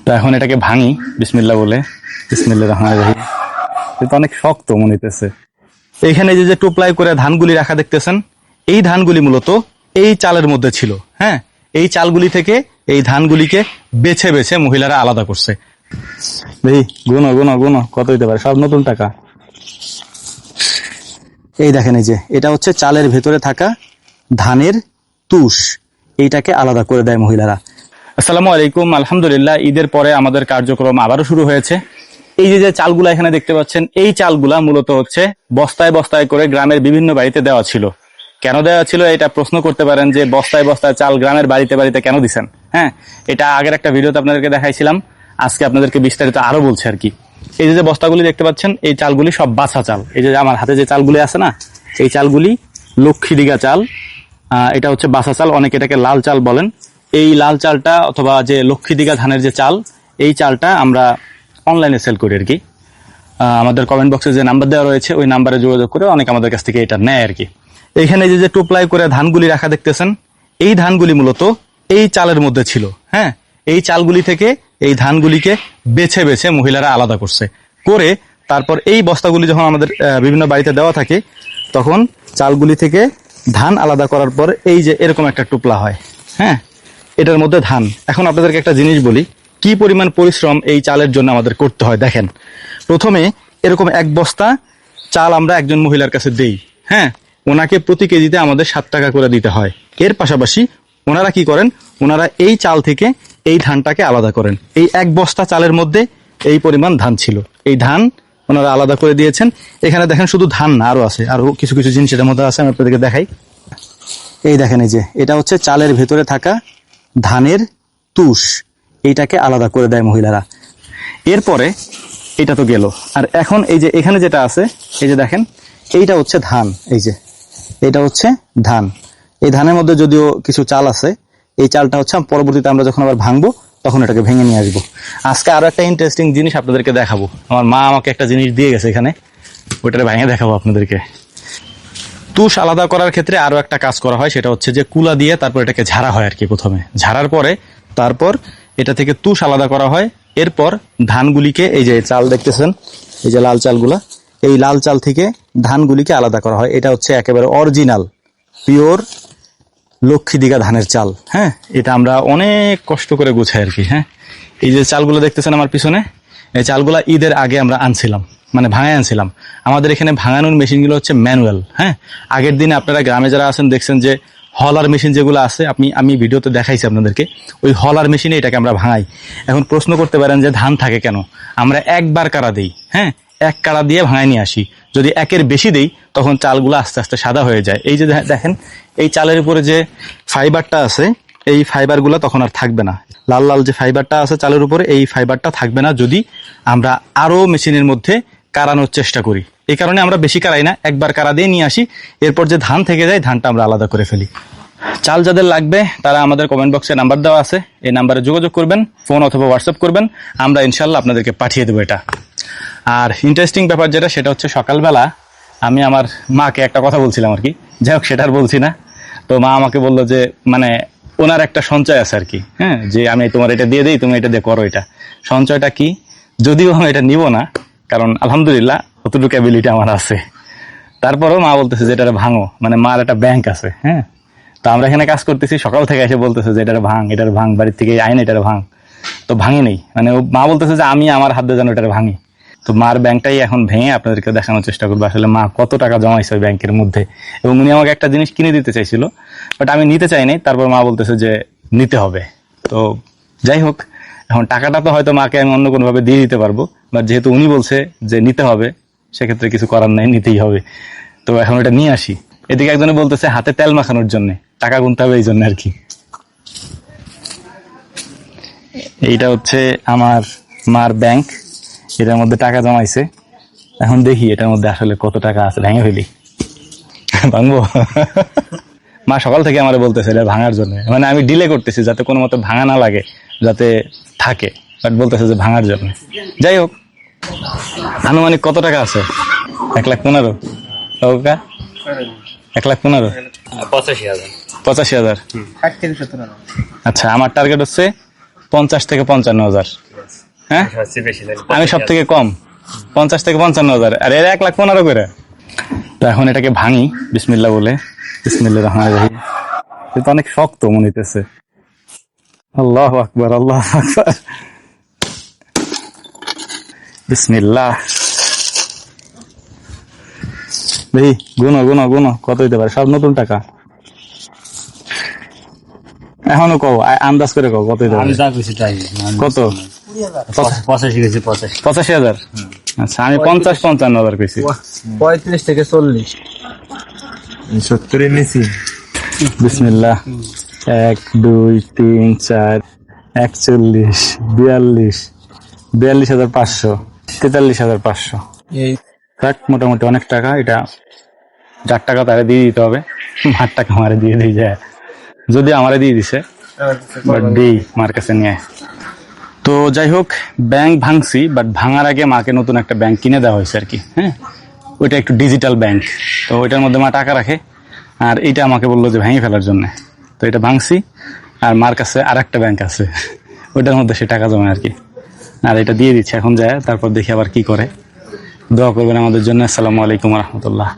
তো এখন এটাকে ভাঙি বিসমিল্লাহ বলে। বিসমিল্লাহির রহমানির রহিম। এটা অনেক শক্ত মনে হইতেছে। এইখানে যে টোপলাই করে ধানগুলি রাখা দেখতেছেন, এই ধানগুলি মূলত এই চালের মধ্যে ছিল। হ্যাঁ, এই চালগুলি থেকে এই ধানগুলিকে বেছে বেছে মহিলারা আলাদা করছে। দেখি গুনো গুনো গুনো কত হইতে পারে, সব নতুন টাকা। এই দেখেন, এই যে এটা হচ্ছে চালের ভেতরে থাকা ধানের তুষ, এইটাকে আলাদা করে দেয় মহিলারা। আসসালামু আলাইকুম। আলহামদুলিল্লাহ, ঈদের পরে আমাদের কার্যক্রম আবারও শুরু হয়েছে। এই যে চালগুলা এখানে দেখতে পাচ্ছেন, এই চালগুলা মূলত হচ্ছে বস্তায় বস্তায় করে গ্রামের বিভিন্ন বাড়িতে দেওয়া ছিল। কেন দেওয়া ছিল এটা প্রশ্ন করতে পারেন, যে বস্তায় বস্তায় চাল গ্রামের বাড়িতে বাড়িতে কেন দিচ্ছেন? হ্যাঁ, এটা আগের একটা ভিডিওতে আপনাদেরকে দেখাইছিলাম, আজকে আপনাদেরকে বিস্তারিত আরো বলছে আর কি। এই যে বস্তাগুলি দেখতে পাচ্ছেন, এই চালগুলি সব বাছা চাল। এই যে আমার হাতে যে চালগুলি আছে না, এই চালগুলি লক্ষ্মীদিঘা চাল। এটা হচ্ছে বাছা চাল, অনেকে এটাকে লাল চাল বলেন। এই লাল চালটা অথবা যে লক্ষ্মীদিঘা ধানের যে চাল, এই চালটা আমরা অনলাইনে সেল করি আর কি। আমাদের কমেন্ট বক্সে যে নাম্বার দেওয়া রয়েছে, ওই নাম্বারে যোগাযোগ করে অনেকে আমাদের কাছ থেকে এটা নেয় আর কি। এইখানে যে টোপলাই করে ধানগুলি রাখা দেখতেছেন, এই ধানগুলি মূলত এই চালের মধ্যে ছিল। হ্যাঁ, এই চালগুলি থেকে এই ধানগুলিকে বেছে বেছে মহিলারা আলাদা করছে, করে তারপর এই বস্তাগুলি যখন আমাদের বিভিন্ন বাড়িতে দেওয়া থাকে, তখন চালগুলি থেকে ধান আলাদা করার পর এই যে এরকম একটা টোপলা হয়। হ্যাঁ, এটার মধ্যে ধান। এখন আপনাদেরকে একটা জিনিস বলি, কি পরিমাণ পরিশ্রম এই চালের জন্য আমাদের করতে হয়। দেখেন, প্রথমে এরকম এক বস্তা চাল আমরা একজন মহিলার কাছে দেই। হ্যাঁ, ওনাকে প্রতি কেজিতে আমাদের 7 টাকা করে দিতে হয়। এর পাশাপাশি ওনারা কি করেন, ওনারা এই চাল থেকে এই ধানটাকে আলাদা করেন। এই এক বস্তা চালের মধ্যে এই পরিমাণ ধান ছিল, এই ধান ওনারা আলাদা করে দিয়েছেন। এখানে দেখেন, শুধু ধান না, আরো আছে, আরো কিছু কিছু জিনিস এটার মধ্যে আছে, আমি আপনাদেরকে দেখাই। এই দেখেন, এই যে এটা হচ্ছে চালের ভেতরে থাকা ধানের তুষ, এইটাকে আলাদা করে দেয় মহিলারা। এরপরে এটা তো গেল, আর এখন এই যে এখানে যেটা আছে, এই যে দেখেন, এইটা হচ্ছে ধান। এই যে এটা হচ্ছে ধান। এই ধানের মধ্যে যদিও কিছু চাল আছে, এই চালটা হচ্ছে পরবর্তীতে আমরা যখন আবার ভাঙবো তখন এটাকে ভেঙে নিয়ে আসবো। আজকে আরো একটা ইন্টারেস্টিং জিনিস আপনাদেরকে দেখাবো। আমার মা আমাকে একটা জিনিস দিয়ে গেছে এখানে, ওইটাকে ভেঙে দেখাবো আপনাদেরকে। তুষ আলাদা করার ক্ষেত্রে আরো একটা কাজ করা হয়, সেটা হচ্ছে যে কুলা দিয়ে তারপর এটাকে ঝাড়া হয় আর কি। প্রথমে ঝাড়ার পরে তারপর এটা থেকে তুষ আলাদা করা হয়। এরপর ধানগুলিকে, এই যে চাল দেখতেছেন, এই যে লাল চালগুলা, এই লাল চাল থেকে ধানগুলিকে আলাদা করা হয়। এটা হচ্ছে একেবারে অরিজিনাল পিওর লক্ষ্মীদিঘা ধানের চাল। হ্যাঁ, এটা আমরা অনেক কষ্ট করে গুছাই আর কি। হ্যাঁ, এই যে চালগুলো দেখতেছেন আমার পিছনে, এই চালগুলা ঈদের আগে আমরা আনছিলাম, মানে ভাঙায় আনছিলাম। আমাদের এখানে ভাঙানোর মেশিনগুলো হচ্ছে ম্যানুয়াল। হ্যাঁ, আগের দিনে আপনারা গ্রামে যারা আছেন দেখছেন যে হলার মেশিন যেগুলো আছে, আমি ভিডিওতে দেখাইছি আপনাদেরকে, ওই হলার মেশিনে এটাকে আমরা ভাঙাই। এখন প্রশ্ন করতে পারেন যে ধান থাকে কেন? আমরা একবার কাড়া দিই। হ্যাঁ, এক কাড়া দিয়ে ভাঙায় নিয়ে আসি। যদি একের বেশি দিই তখন চালগুলো আস্তে আস্তে সাদা হয়ে যায়। এই যে দেখেন, এই চালের উপরে যে ফাইবারটা আছে, এই ফাইবারগুলো তখন আর থাকবে না। লাল লাল যে ফাইবারটা আছে চালের উপরে, এই ফাইবারটা থাকবে না যদি আমরা আরো মেশিনের মধ্যে কারানোর চেষ্টা করি। এই কারণে আমরা বেশি কারাই না, একবার কারা দিয়ে নিয়ে আসি। এরপর যে ধান থেকে যায়, ধানটা আমরা আলাদা করে ফেলি। চাল যাদের লাগবে তারা আমাদের কমেন্ট বক্সে নাম্বার দেওয়া আছে, এই নাম্বারে যোগাযোগ করবেন, ফোন অথবা হোয়াটসঅ্যাপ করবেন, আমরা ইনশাল্লাহ আপনাদেরকে পাঠিয়ে দেবো এটা। আর ইন্টারেস্টিং ব্যাপার যেটা, সেটা হচ্ছে সকালবেলা আমি আমার মাকে একটা কথা বলছিলাম আর কি, যাই হোক সেটা আর বলছি না। তো মা আমাকে বললো যে মানে ওনার একটা সঞ্চয় আছে আর কি। হ্যাঁ, যে আমি তোমার এটা দিয়ে দিই, তুমি এটা দিয়ে করো। এটা সঞ্চয়টা কি, যদিও আমি এটা নিব না, কারণ আলহামদুলিল্লাহ অতটুকু অ্যাবিলিটি আমার আছে। তারপরেও মা বলতেছে যে এটা ভাঙো, মানে মার একটা ব্যাংক আছে। হ্যাঁ, তো আমরা এখানে কাজ করতেছি, সকাল থেকে এসে বলতেছে যে এটার ভাঙ, বাড়ির থেকে আইন এটার ভাঙ। তো ভাঙি নেই, মানে মা বলতেছে যে আমি আমার হাত দিয়ে যেন এটার ভাঙি। তো মার ব্যাংকটাই এখন ভেঙে আপনাদেরকে দেখানোর চেষ্টা করবো আসলে মা কত টাকা জমাইছে ওই ব্যাংকের মধ্যে। এবং উনি আমাকে একটা জিনিস কিনে দিতে চাইছিল, বাট আমি নিতে চাই নাই। তারপর মা বলতেছে যে নিতে হবে। তো যাই হোক, এখন টাকাটা তো হয়তো মাকে আমি অন্য কোনোভাবে দিয়ে দিতে পারবো, বাট যেহেতু উনি বলছে যে নিতে হবে, সেক্ষেত্রে কিছু করার নাই, নিতেই হবে। তো এখন এটা নিয়ে আসি। এদিকে একজনে বলতেছে হাতে তেল মাখানোর জন্য টাকা গুনতে হবে, এই জন্য আর কি। এইটা হচ্ছে আমার মার ব্যাংক, এটার মধ্যে টাকা জমাইছে। এখন দেখি এটার মধ্যে আসলে কত টাকা আছে, ভেঙে ফেলি। ভাঙবো? মা সকাল থেকে আমার বলতেছে এটা ভাঙার জন্য, মানে আমি ডিলে করতেছি যাতে কোনো মতো ভাঙা না লাগে, যাতে থাকে, বাট বলতেছে যে ভাঙার জন্য। যাই হোক, আনুমানিক কত টাকা আছে? 1,15,000। 1,15,000, 85,000। আচ্ছা, আমার টার্গেট হচ্ছে 50 থেকে 55,000। হ্যাঁ আমি সব থেকে কম 50 থেকে 55,000 আর এর 1,15,000 করে। তো এখন এটাকে ভাঙি বিসমিল্লাহ বলে। বিসমিল্লাহির রহমানির রহিম। এটা অনেক শক্ত মনে হইতেছে। আল্লাহু আকবার, আল্লাহু আকবার। বিসমিল্লাহ। দেখি গুনো গুনো গুনো কত হইতে পারে, সব নতুন টাকা। এখনো কও, আন্দাজ করে কও কত হইতে পারে। কত? 85 গেছে 85। 85,000। আচ্ছা আমি 50-55,000 কইছি। 35 থেকে 40। 70 নিছি। বিসমিল্লাহ। 1 2 3 4 41 42 42,500 43,500। এই থাক, মোটামুটি অনেক টাকা। এটা যার টাকা তারে দিয়ে দিতে হবে, মার টাকা আমারে দিয়ে দিয়ে যায়, যদি আমারে দিয়ে দিছে বাট দিই মার কাছে নিয়ে। তো যাই হোক, ব্যাংক ভাঙছি, বাট ভাঙার আগে মাকে নতুন একটা ব্যাংক কিনে দেওয়া হয়েছে আর কি। হ্যাঁ, ওইটা একটু ডিজিটাল ব্যাংক। তো ওইটার মধ্যে মা টাকা রাখে, আর এইটা আমাকে বললো যে ভেঙে ফেলার জন্য। তো এটা ভাঙছি, আর মার কাছে আর একটা ব্যাংক আছে, ওইটার মধ্যে সে টাকা জমে আর কি। আর এটা দিয়ে দিচ্ছে এখন যায়, তারপর দেখি আবার কি করে। দোয়া করবেন আমাদের জন্য। আসসালামু আলাইকুম রহমতুল্লাহ।